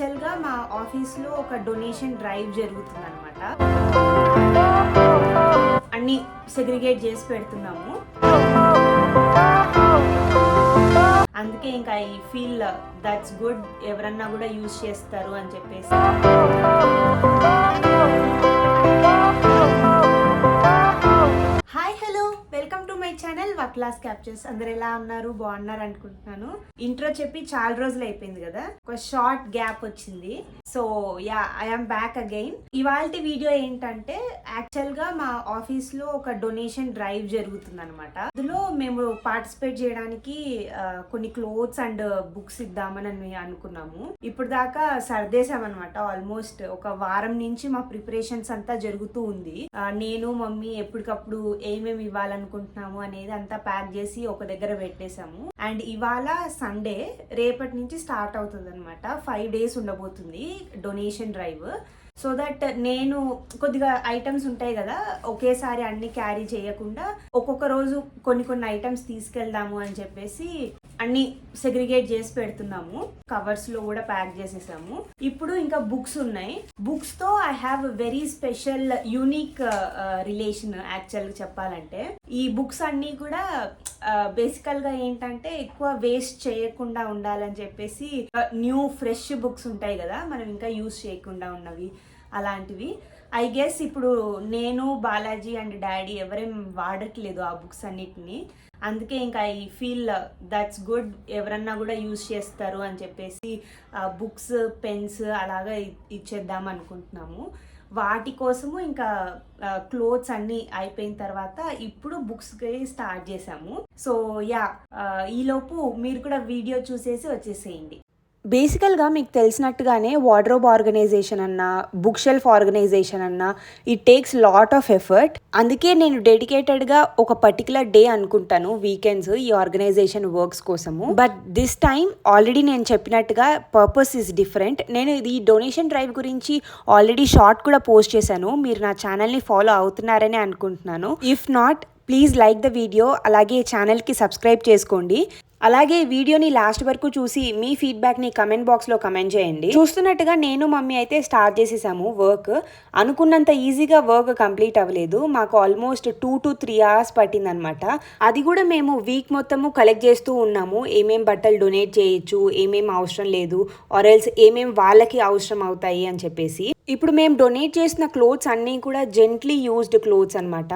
యాక్చువల్గా మా ఆఫీస్లో ఒక డొనేషన్ డ్రైవ్ జరుగుతుందన్నమాట. అన్ని సెగ్రిగేట్ చేసి పెడుతున్నాము. అందుకే ఇంకా ఐ ఫీల్ దట్స్ గుడ్, ఎవరన్నా కూడా యూజ్ చేస్తారు అని చెప్పేసి. Hi hello, welcome to my channel వక్లాస్ క్యాప్చర్స్. అందరు ఎలా ఉన్నారు? బాగున్నారు అనుకుంటున్నాను. ఇంట్రో చెప్పి చాలా రోజులు అయిపోయింది కదా, ఒక షార్ట్ గ్యాప్ వచ్చింది. So yeah, I'm back again. ఇవాల్టి వీడియో ఏంటంటే, యాక్చువల్ గా మా ఆఫీస్ లో ఒక డొనేషన్ డ్రైవ్ జరుగుతుంది అనమాట. అందులో మేము పార్టిసిపేట్ చేయడానికి కొన్ని క్లోత్స్ అండ్ బుక్స్ ఇద్దామని అనుకున్నాము. ఇప్పుడు దాకా సర్దేశామన్నమాట. ఆల్మోస్ట్ ఒక వారం నుంచి మా ప్రిపరేషన్స్ అంతా జరుగుతూ ఉంది. నేను మమ్మీ ఎప్పటికప్పుడు ఏమేమి ఇవ్వాలనుకుంటున్నాము అనేది అంతా ప్యాక్ చేసి ఒక దగ్గర పెట్టేశాము. అండ్ ఇవాళ సండే, రేపటి నుంచి స్టార్ట్ అవుతుంది అనమాట. 5 days ఉండబోతుంది డొనేషన్ డ్రైవ్. సో దట్ నేను కొద్దిగా ఐటమ్స్ ఉంటాయి కదా, ఒకేసారి అన్ని క్యారీ చేయకుండా ఒక్కొక్క రోజు కొన్ని ఐటమ్స్ తీసుకెళ్దాము అని చెప్పేసి అన్ని సెగ్రిగేట్ చేసి పెడుతున్నాము. కవర్స్ లో కూడా ప్యాక్ చేసేసాము. ఇప్పుడు ఇంకా బుక్స్ ఉన్నాయి. బుక్స్ తో I have very special unique relation. Actual గా చెప్పాలంటే ఈ బుక్స్ అన్ని కూడా బేసికల్ గా ఏంటంటే ఎక్కువ వేస్ట్ చేయకుండా ఉండాలని చెప్పేసి న్యూ ఫ్రెష్ బుక్స్ ఉంటాయి కదా, మనం ఇంకా యూజ్ చేయకుండా ఉన్నవి, అలాంటివి. ఐ గెస్ ఇప్పుడు నేను, బాలాజీ అండ్ డాడీ ఎవరేం వాడట్లేదు ఆ బుక్స్ అన్నిటిని. అందుకే ఇంకా ఐ ఫీల్ దట్స్ గుడ్, ఎవరన్నా కూడా యూజ్ చేస్తారు అని చెప్పేసి బుక్స్, పెన్స్ అలాగా ఇచ్చేద్దాం అనుకుంటున్నాము. వాటి కోసము ఇంకా క్లోత్స్ అన్నీ అయిపోయిన తర్వాత ఇప్పుడు బుక్స్కి స్టార్ట్ చేసాము. సో యా, ఈలోపు మీరు కూడా వీడియో చూసేసి వచ్చేసేయండి. బేసికల్గా మీకు తెలిసినట్టుగానే వార్డ్రోబ్ ఆర్గనైజేషన్ అన్నా, బుక్ షెల్ఫ్ ఆర్గనైజేషన్ అన్నా, it takes lot of effort. అందుకే నేను డెడికేటెడ్గా ఒక పర్టికులర్ డే అనుకుంటాను వీకెండ్స్ ఈ ఆర్గనైజేషన్ వర్క్స్ కోసము. బట్ దిస్ టైమ్ ఆల్రెడీ నేను చెప్పినట్టుగా పర్పస్ ఇస్ డిఫరెంట్. నేను ఈ డొనేషన్ డ్రైవ్ గురించి ఆల్రెడీ షార్ట్ కూడా పోస్ట్ చేశాను. మీరు నా ఛానల్ని ఫాలో అవుతున్నారని అనుకుంటున్నాను. If not, please like the video, అలాగే ఛానల్కి సబ్స్క్రైబ్ చేసుకోండి. అలాగే వీడియోని లాస్ట్ వరకు చూసి మీ ఫీడ్బ్యాక్ని కమెంట్ బాక్స్లో కమెంట్ చేయండి. చూస్తున్నట్టుగా నేను మమ్మీ అయితే స్టార్ట్ చేసేసాము వర్క్. అనుకున్నంత ఈజీగా వర్క్ కంప్లీట్ అవ్వలేదు. మాకు ఆల్మోస్ట్ 2 to 3 hours పట్టిందనమాట. అది కూడా మేము వీక్ మొత్తము కలెక్ట్ చేస్తూ ఉన్నాము. ఏమేం బట్టలు డొనేట్ చేయొచ్చు, ఏమేం అవసరం లేదు, ఆర్ ఎల్స్ ఏమేం వాళ్ళకి అవసరం అవుతాయి అని చెప్పేసి. ఇప్పుడు మేము డొనేట్ చేసిన క్లోత్స్ అన్నీ కూడా జెంట్లీ యూజ్డ్ క్లోత్స్ అనమాట.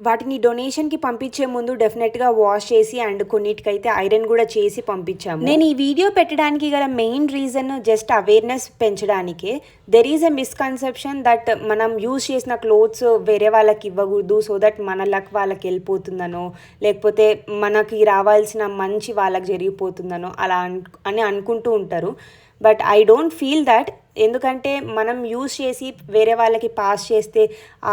వాటిని డొనేషన్కి పంపించే ముందు డెఫినెట్గా వాష్ చేసి అండ్ కొన్నిటికైతే ఐరన్ కూడా చేసి పంపించాము. నేను ఈ వీడియో పెట్టడానికి గల మెయిన్ రీజన్ జస్ట్ అవేర్నెస్ పెంచడానికే. There is a misconception that మనం యూజ్ చేసిన క్లోత్స్ వేరే వాళ్ళకి ఇవ్వకూడదు, సో దట్ మన లక్ వాళ్ళకి వెళ్ళిపోతుందనో, లేకపోతే మనకి రావాల్సిన మంచి వాళ్ళకి జరిగిపోతుందనో అలా అని అనుకుంటూ ఉంటారు. But I don't feel that. ఎందుకంటే మనం యూజ్ చేసి వేరే వాళ్ళకి పాస్ చేస్తే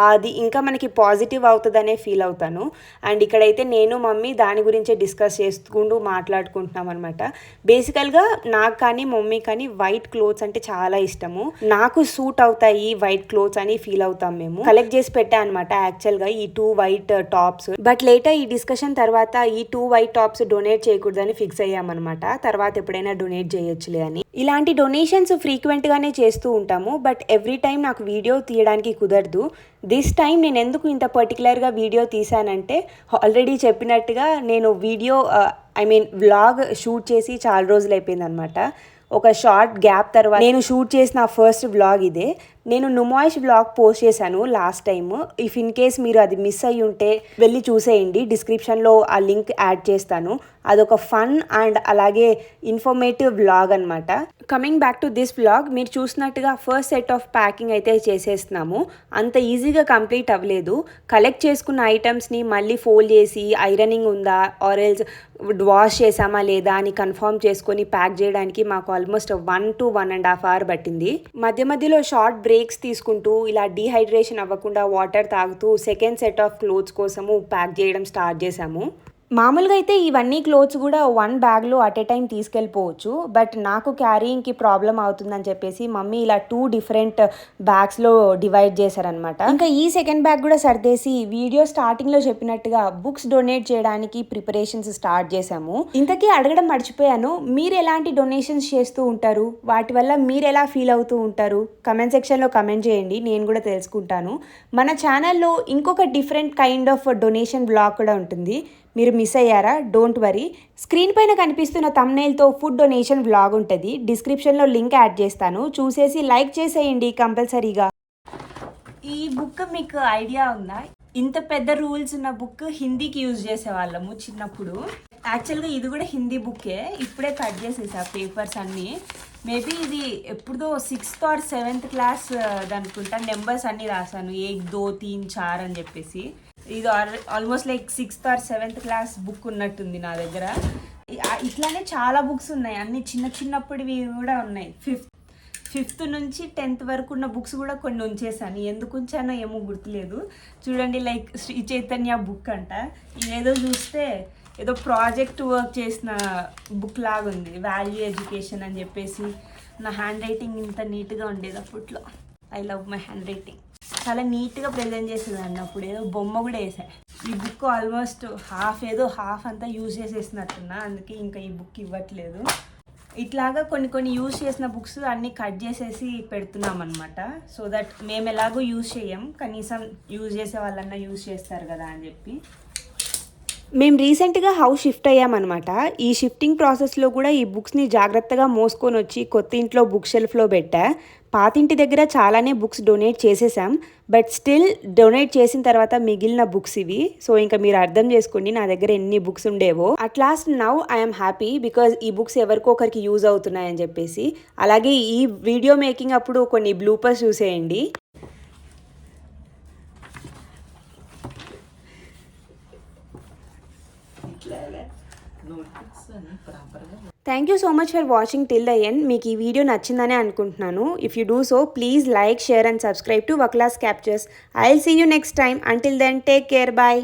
అది ఇంకా మనకి పాజిటివ్ అవుతుందనే ఫీల్ అవుతాను. అండ్ ఇక్కడైతే నేను మమ్మీ దాని గురించే డిస్కస్ చేసుకుంటూ మాట్లాడుకుంటున్నాం అనమాట. బేసికల్గా నాకు కానీ మమ్మీ కానీ వైట్ క్లోత్స్ అంటే చాలా ఇష్టము. నాకు సూట్ అవుతాయి వైట్ క్లోత్స్ అని ఫీల్ అవుతాం. మేము కలెక్ట్ చేసి పెట్టా అనమాట యాక్చువల్గా ఈ 2 white టాప్స్. బట్ లేటర్ ఈ డిస్కషన్ తర్వాత ఈ 2 white టాప్స్ డొనేట్ చేయకూడదని ఫిక్స్ అయ్యామన్నమాట. తర్వాత ఎప్పుడైనా డొనేట్ చేయొచ్చులే అని. ఇలాంటి డొనేషన్స్ ఫ్రీక్వెంట్గానే చేస్తూ ఉంటాము. బట్ ఎవ్రీ టైం నాకు వీడియో తీయడానికి కుదరదు. దిస్ టైం నేను ఎందుకు ఇంత పర్టికులర్గా వీడియో తీసానంటే, ఆల్రెడీ చెప్పినట్టుగా నేను వీడియో వ్లాగ్ షూట్ చేసి చాలా రోజులు అయిపోయింది అనమాట. ఒక షార్ట్ గ్యాప్ తర్వాత నేను షూట్ చేసిన ఫస్ట్ వ్లాగ్ ఇదే. నేను నుమాయిష్ వ్లాగ్ పోస్ట్ చేశాను last time. If in case మీరు అది మిస్ అయ్యి ఉంటే వెళ్ళి చూసేయండి, డిస్క్రిప్షన్లో ఆ లింక్ యాడ్ చేస్తాను. అదొక ఫన్ అండ్ అలాగే ఇన్ఫర్మేటివ్ వ్లాగ్ అనమాట. Coming back to this vlog, మీరు చూసినట్టుగా ఫస్ట్ సెట్ ఆఫ్ ప్యాకింగ్ అయితే చేసేస్తున్నాము. అంత ఈజీగా కంప్లీట్ అవ్వలేదు. కలెక్ట్ చేసుకున్న ఐటమ్స్ని మళ్ళీ ఫోల్డ్ చేసి ఐరనింగ్ ఉందా ఆర్ ఎల్స్ వాష్ చేసామా లేదా అని కన్ఫర్మ్ చేసుకొని ప్యాక్ చేయడానికి మాకు ఆల్మోస్ట్ 1 to 1.5 hours పట్టింది. మధ్య మధ్యలో షార్ట్ బ్రేక్స్ తీసుకుంటూ ఇలా డీహైడ్రేషన్ అవ్వకుండా వాటర్ తాగుతూ సెకండ్ సెట్ ఆఫ్ క్లోత్స్ కోసము ప్యాక్ చేయడం స్టార్ట్ చేసాము. మామూలుగా అయితే ఇవన్నీ క్లోత్స్ కూడా వన్ బ్యాగ్లో అట్ ఏ టైం తీసుకెళ్ళిపోవచ్చు. బట్ నాకు క్యారీయింగ్కి ప్రాబ్లం అవుతుందని చెప్పేసి మమ్మీ ఇలా 2 డిఫరెంట్ బ్యాగ్స్లో డివైడ్ చేశారనమాట. ఇంకా ఈ సెకండ్ బ్యాగ్ కూడా సర్దేసి వీడియో స్టార్టింగ్లో చెప్పినట్టుగా బుక్స్ డొనేట్ చేయడానికి ప్రిపరేషన్స్ స్టార్ట్ చేశాము. ఇంతకీ అడగడం మర్చిపోయాను, మీరు ఎలాంటి డొనేషన్స్ చేస్తూ ఉంటారు, వాటి వల్ల మీరు ఎలా ఫీల్ అవుతూ ఉంటారు కమెంట్ సెక్షన్లో కమెంట్ చేయండి, నేను కూడా తెలుసుకుంటాను. మన ఛానల్లో ఇంకొక different kind of donation blog కూడా ఉంటుంది, మీరు మిస్ అయ్యారా? డోంట్ వరీ, స్క్రీన్ పైన కనిపిస్తున్న థంబ్నెయిల్తో ఫుడ్ డొనేషన్ వ్లాగ్ ఉంటుంది, డిస్క్రిప్షన్లో లింక్ యాడ్ చేస్తాను, చూసేసి లైక్ చేసేయండి కంపల్సరీగా. ఈ బుక్ మీకు ఐడియా ఉందా? ఇంత పెద్ద రూల్స్ ఉన్న బుక్ హిందీకి యూజ్ చేసేవాళ్ళము చిన్నప్పుడు. యాక్చువల్గా ఇది కూడా హిందీ బుక్కే, ఇప్పుడే కట్ చేసేసా పేపర్స్ అన్నీ. మేబీ ఇది ఎప్పుడుదో 6th or 7th క్లాస్ అనుకుంటా. నెంబర్స్ అన్నీ రాశాను, 1 2 3 4 అని చెప్పేసి. ఇది almost like 6th or 7th class book ఉన్నట్టుంది నా దగ్గర. ఇట్లానే చాలా బుక్స్ ఉన్నాయి, అన్ని చిన్నప్పటివి కూడా ఉన్నాయి. 5th నుంచి 10th వరకు ఉన్న బుక్స్ కూడా కొన్ని ఉంచేసాను, ఎందుకు ఉంచానో ఏమో గుర్తులేదు. చూడండి, లైక్ శ్రీ చైతన్య బుక్ అంట. ఇదేదో చూస్తే ఏదో ప్రాజెక్ట్ వర్క్ చేసిన బుక్ లాగా ఉంది, వాల్యూ ఎడ్యుకేషన్ అని చెప్పేసి. నా హ్యాండ్ రైటింగ్ ఇంత నీట్గా ఉండేది అప్పట్లో. I love my hand writing, చాలా నీట్గా ప్రజెంట్ చేసేదాన్ని. అప్పుడు ఏదో బొమ్మ కూడా వేసా. ఈ బుక్ ఆల్మోస్ట్ హాఫ్ అంతా యూజ్ చేసేసినట్టున్నా, అందుకే ఇంకా ఈ బుక్ ఇవ్వట్లేదు. ఇట్లాగా కొన్ని యూజ్ చేసిన బుక్స్ అన్నీ కట్ చేసేసి పెడుతున్నాం అనమాట. సో దట్ మేము ఎలాగో యూజ్ చేయం, కనీసం యూజ్ చేసే వాళ్ళన్నా యూజ్ చేస్తారు కదా అని చెప్పి. మేము రీసెంట్గా హౌస్ షిఫ్ట్ అయ్యామన్నమాట. ఈ షిఫ్టింగ్ ప్రాసెస్లో కూడా ఈ బుక్స్ని జాగ్రత్తగా మోసుకొని వచ్చి కొత్త ఇంట్లో బుక్ షెల్ఫ్లో పెట్టా. పాతింటి దగ్గర చాలానే బుక్స్ డొనేట్ చేసేసాం, బట్ స్టిల్ డొనేట్ చేసిన తర్వాత మిగిలిన బుక్స్ ఇవి. సో ఇంకా మీరు అర్థం చేసుకోండి నా దగ్గర ఎన్ని బుక్స్ ఉండేవో. At last now I'm happy because ఈ బుక్స్ ఎవరికొకరికి యూజ్ అవుతున్నాయని చెప్పేసి. అలాగే ఈ వీడియో మేకింగ్ అప్పుడు కొన్ని బ్లూపర్స్ చూసేయండి. Thank you so much for watching till the end. మీకు ఈ వీడియో నచ్చిందనే అనుకుంటున్నాను. If you do so please like, share and subscribe to వక్లాస్ Captures. I will see you next time. Until then take care, bye.